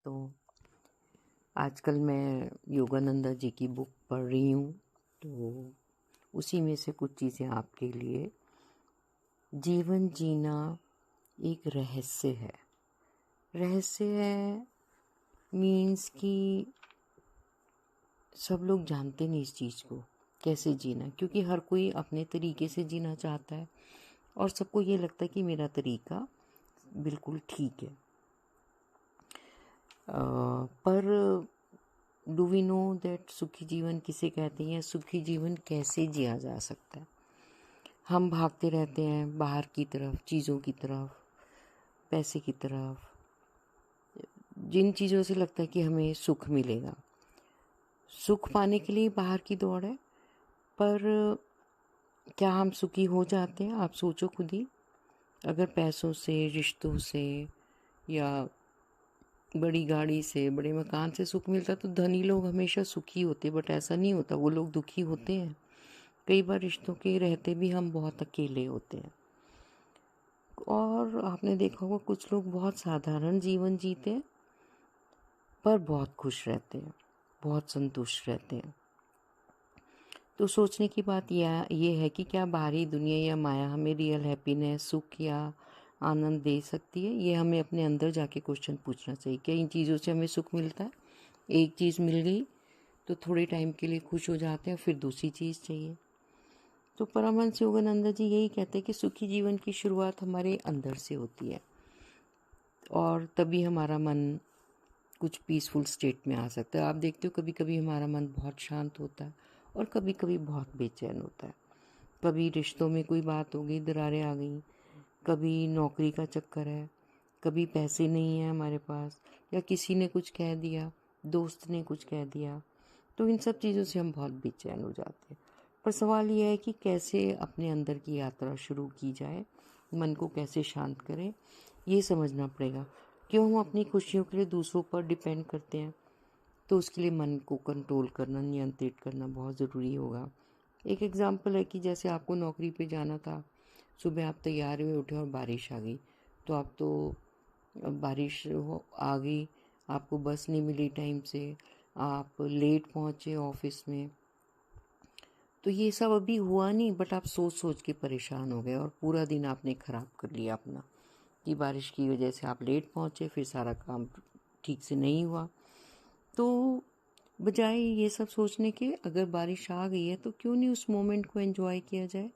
दोस्तों। आजकल मैं योगानंदा जी की बुक पढ़ रही हूँ, तो उसी में से कुछ चीज़ें आपके लिए। जीवन जीना एक रहस्य है। रहस्य है मीन्स कि सब लोग जानते नहीं इस चीज़ को कैसे जीना, क्योंकि हर कोई अपने तरीके से जीना चाहता है और सबको ये लगता है कि मेरा तरीका बिल्कुल ठीक है। पर डू वी नो दैट सुखी जीवन किसे कहते हैं या सुखी जीवन कैसे जिया जा सकता है। हम भागते रहते हैं बाहर की तरफ, चीज़ों की तरफ, पैसे की तरफ, जिन चीज़ों से लगता है कि हमें सुख मिलेगा। सुख पाने के लिए बाहर की दौड़ है, पर क्या हम सुखी हो जाते हैं? आप सोचो खुद ही। अगर पैसों से, रिश्तों से या बड़ी गाड़ी से, बड़े मकान से सुख मिलता तो धनी लोग हमेशा सुखी होते, बट ऐसा नहीं होता, वो लोग दुखी होते हैं। कई बार रिश्तों के रहते भी हम बहुत अकेले होते हैं। और आपने देखा होगा कुछ लोग बहुत साधारण जीवन जीते हैं पर बहुत खुश रहते हैं, बहुत संतुष्ट रहते हैं। तो सोचने की बात ये है कि क्या बाहरी दुनिया या माया हमें रियल हैप्पीनेस, सुख या आनंद दे सकती है? ये हमें अपने अंदर जाके क्वेश्चन पूछना चाहिए। क्या इन चीज़ों से हमें सुख मिलता है? एक चीज़ मिल गई तो थोड़े टाइम के लिए खुश हो जाते हैं, फिर दूसरी चीज़ चाहिए। तो परमहंस योगानंद जी यही कहते हैं कि सुखी जीवन की शुरुआत हमारे अंदर से होती है और तभी हमारा मन कुछ पीसफुल स्टेट में आ सकता है। आप देखते हो कभी कभी हमारा मन बहुत शांत होता है और कभी कभी बहुत बेचैन होता है। कभी रिश्तों में कोई बात हो गई, दरारें आ गई, कभी नौकरी का चक्कर है, कभी पैसे नहीं है हमारे पास, या किसी ने कुछ कह दिया, दोस्त ने कुछ कह दिया, तो इन सब चीज़ों से हम बहुत बेचैन हो जाते हैं। पर सवाल यह है कि कैसे अपने अंदर की यात्रा शुरू की जाए, मन को कैसे शांत करें, ये समझना पड़ेगा। क्यों हम अपनी खुशियों के लिए दूसरों पर डिपेंड करते हैं? तो उसके लिए मन को कंट्रोल करना, नियंत्रित करना बहुत ज़रूरी होगा। एक एग्जाम्पल है कि जैसे आपको नौकरी पे जाना था, सुबह आप तैयार हुए, उठे और बारिश आ गई, तो आप तो बारिश आ गई, आपको बस नहीं मिली टाइम से, आप लेट पहुँचे ऑफिस में, तो ये सब अभी हुआ नहीं, बट आप सोच सोच के परेशान हो गए और पूरा दिन आपने ख़राब कर लिया अपना, कि बारिश की वजह से आप लेट पहुँचे, फिर सारा काम ठीक से नहीं हुआ। तो बजाय ये सब सोचने के, अगर बारिश आ गई है तो क्यों नहीं उस मोमेंट को एंजॉय किया जाए,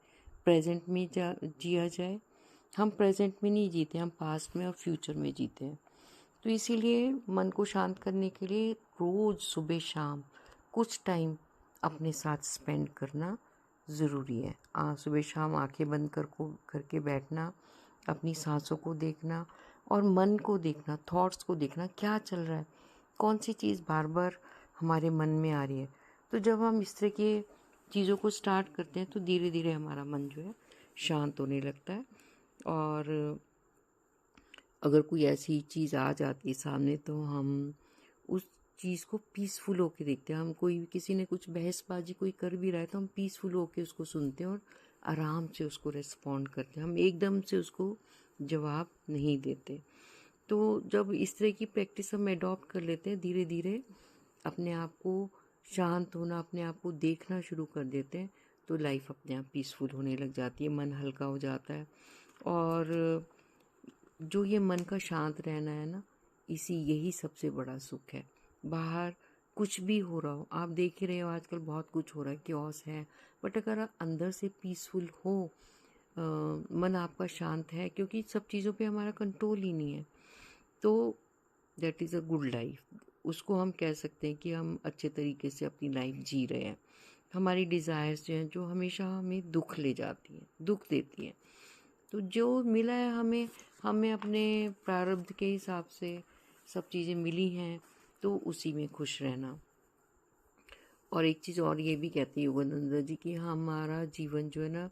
प्रेजेंट में जिया जाए। हम प्रेजेंट में नहीं जीते, हम पास्ट में और फ्यूचर में जीते हैं। तो इसीलिए मन को शांत करने के लिए रोज़ सुबह शाम कुछ टाइम अपने साथ स्पेंड करना ज़रूरी है। सुबह शाम आंखें बंद करके बैठना, अपनी सांसों को देखना और मन को देखना, थॉट्स को देखना, क्या चल रहा है, कौन सी चीज़ बार बार हमारे मन में आ रही है। तो जब हम इस तरह की चीज़ों को स्टार्ट करते हैं तो धीरे धीरे हमारा मन जो है शांत होने लगता है। और अगर कोई ऐसी चीज़ आ जाती है सामने तो हम उस चीज़ को पीसफुल होके देखते हैं। हम किसी ने कुछ बहसबाजी कोई कर भी रहा है तो हम पीसफुल होके उसको सुनते हैं और आराम से उसको रिस्पॉन्ड करते हैं। हम एकदम से उसको जवाब नहीं देते। तो जब इस तरह की प्रैक्टिस हम एडॉप्ट कर लेते हैं, धीरे धीरे अपने आप को शांत होना, अपने आप को देखना शुरू कर देते हैं, तो लाइफ अपने आप पीसफुल होने लग जाती है, मन हल्का हो जाता है। और जो ये मन का शांत रहना है ना, यही सबसे बड़ा सुख है। बाहर कुछ भी हो रहा हो, आप देख ही रहे हो आजकल बहुत कुछ हो रहा है, क्योस है, बट अगर आप अंदर से पीसफुल हो, मन आपका शांत है, क्योंकि सब चीज़ों पे हमारा कंट्रोल ही नहीं है, तो that is a good life. उसको हम कह सकते हैं कि हम अच्छे तरीके से अपनी लाइफ जी रहे हैं। हमारी डिज़ायर्स जो हैं, जो हमेशा हमें दुख ले जाती हैं, दुख देती हैं, तो जो मिला है हमें, हमें अपने प्रारब्ध के हिसाब से सब चीज़ें मिली हैं, तो उसी में खुश रहना। और एक चीज़ और ये भी कहते हैं योगानंद जी कि हमारा जीवन जो है ना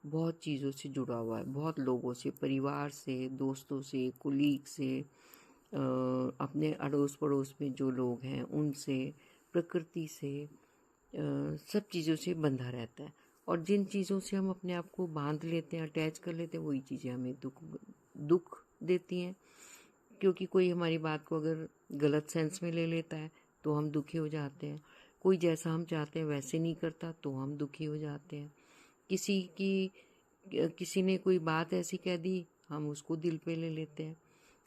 बहुत चीज़ों से जुड़ा हुआ है, बहुत लोगों से, परिवार से, दोस्तों से, कुलीग से, अपने अड़ोस पड़ोस में जो लोग हैं उनसे, प्रकृति से, सब चीज़ों से बंधा रहता है। और जिन चीज़ों से हम अपने आप को बांध लेते हैं, अटैच कर लेते हैं, वही चीज़ें हमें दुख देती हैं। क्योंकि कोई हमारी बात को अगर गलत सेंस में ले लेता है तो हम दुखी हो जाते हैं। कोई जैसा हम चाहते हैं वैसे नहीं करता तो हम दुखी हो जाते हैं। किसी ने कोई बात ऐसी कह दी, हम उसको दिल पे ले लेते हैं।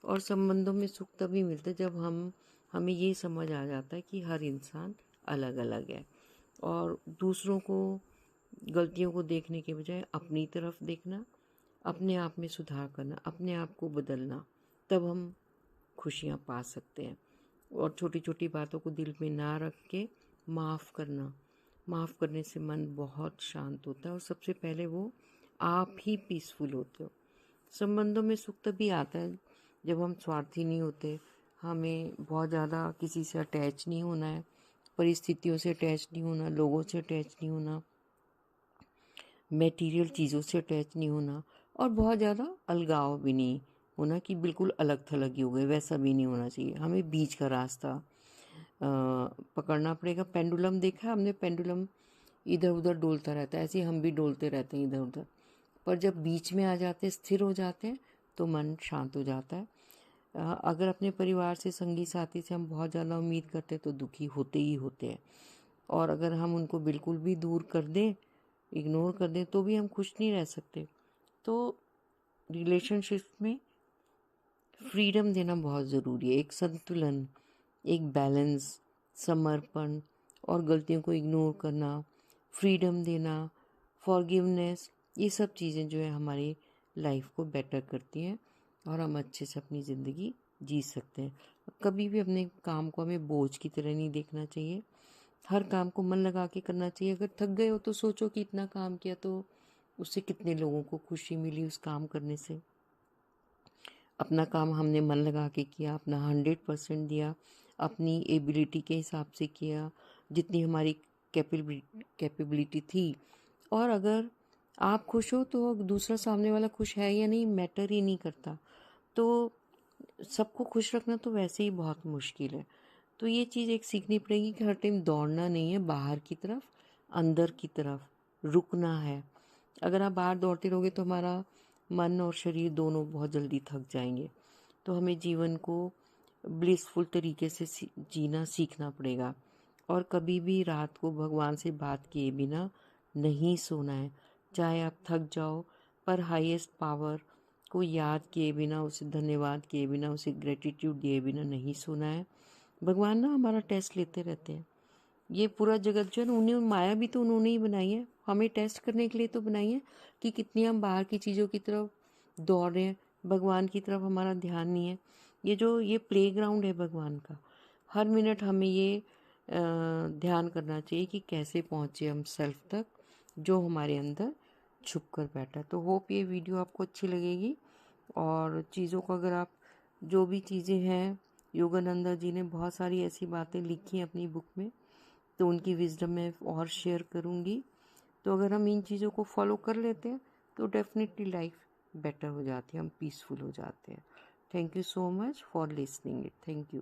और संबंधों में सुख तभी मिलता है जब हमें ये समझ आ जाता है कि हर इंसान अलग अलग है, और दूसरों को गलतियों को देखने के बजाय अपनी तरफ देखना, अपने आप में सुधार करना, अपने आप को बदलना, तब हम खुशियाँ पा सकते हैं। और छोटी छोटी बातों को दिल में ना रख के माफ़ करना, माफ़ करने से मन बहुत शांत होता है, और सबसे पहले वो आप ही पीसफुल होते हो। संबंधों में सुख तभी आता है जब हम स्वार्थी नहीं होते, हमें बहुत ज़्यादा किसी से अटैच नहीं होना है, परिस्थितियों से अटैच नहीं होना, लोगों से अटैच नहीं होना, मटेरियल चीज़ों से अटैच नहीं होना, और बहुत ज़्यादा अलगाव भी नहीं होना कि बिल्कुल अलग थलग ही हो गए, वैसा भी नहीं होना चाहिए। हमें बीच का रास्ता पकड़ना पड़ेगा। पेंडुलम देखा है हमने? पेंडुलम इधर उधर डोलता रहता है, ऐसे ही हम भी डोलते रहते हैं इधर उधर, पर जब बीच में आ जाते हैं, स्थिर हो जाते हैं, तो मन शांत हो जाता है। अगर अपने परिवार से, संगी साथी से हम बहुत ज़्यादा उम्मीद करते हैं तो दुखी होते ही होते हैं, और अगर हम उनको बिल्कुल भी दूर कर दें, इग्नोर कर दें, तो भी हम खुश नहीं रह सकते। तो रिलेशनशिप में फ्रीडम देना बहुत ज़रूरी है, एक संतुलन, एक बैलेंस, समर्पण, और गलतियों को इग्नोर करना, फ्रीडम देना, फॉरगिवनेस, ये सब चीज़ें जो है हमारी लाइफ को बेटर करती हैं, और हम अच्छे से अपनी ज़िंदगी जी सकते हैं। कभी भी अपने काम को हमें बोझ की तरह नहीं देखना चाहिए, हर काम को मन लगा के करना चाहिए। अगर थक गए हो तो सोचो कि इतना काम किया तो उससे कितने लोगों को खुशी मिली उस काम करने से। अपना काम हमने मन लगा के किया, अपना 100% दिया, अपनी एबिलिटी के हिसाब से किया, जितनी हमारी कैपेबिलिटी थी। और अगर आप खुश हो तो दूसरा सामने वाला खुश है या नहीं मैटर ही नहीं करता। तो सबको खुश रखना तो वैसे ही बहुत मुश्किल है। तो ये चीज़ एक सीखनी पड़ेगी कि हर टाइम दौड़ना नहीं है बाहर की तरफ, अंदर की तरफ रुकना है। अगर आप बाहर दौड़ते रहोगे तो हमारा मन और शरीर दोनों बहुत जल्दी थक जाएंगे। तो हमें जीवन को ब्लिसफुल तरीके से जीना सीखना पड़ेगा, और कभी भी रात को भगवान से बात किए बिना नहीं सोना है। चाहे आप थक जाओ, पर हाईएस्ट पावर को याद किए बिना, उसे धन्यवाद किए बिना, उसे ग्रेटिट्यूड दिए बिना नहीं सोना है। भगवान ना हमारा टेस्ट लेते रहते हैं। ये पूरा जगत जो है ना, उन्हें माया भी तो उन्होंने ही बनाई है, हमें टेस्ट करने के लिए तो बनाई है कि कितनी हम बाहर की चीज़ों की तरफ दौड़ रहे हैं, भगवान की तरफ हमारा ध्यान नहीं है। ये प्लेग्राउंड है भगवान का। हर मिनट हमें ये ध्यान करना चाहिए कि कैसे पहुँचे हम सेल्फ तक, जो हमारे अंदर छुप कर बैठा है। तो होप ये वीडियो आपको अच्छी लगेगी, और चीज़ों को अगर आप, जो भी चीज़ें हैं, योगानंदा जी ने बहुत सारी ऐसी बातें लिखी हैं अपनी बुक में, तो उनकी विजडम मैं और शेयर करूँगी। तो अगर हम इन चीज़ों को फॉलो कर लेते हैं तो डेफिनेटली लाइफ बेटर हो जाती है, हम पीसफुल हो जाते हैं। Thank you so much for listening it. Thank you.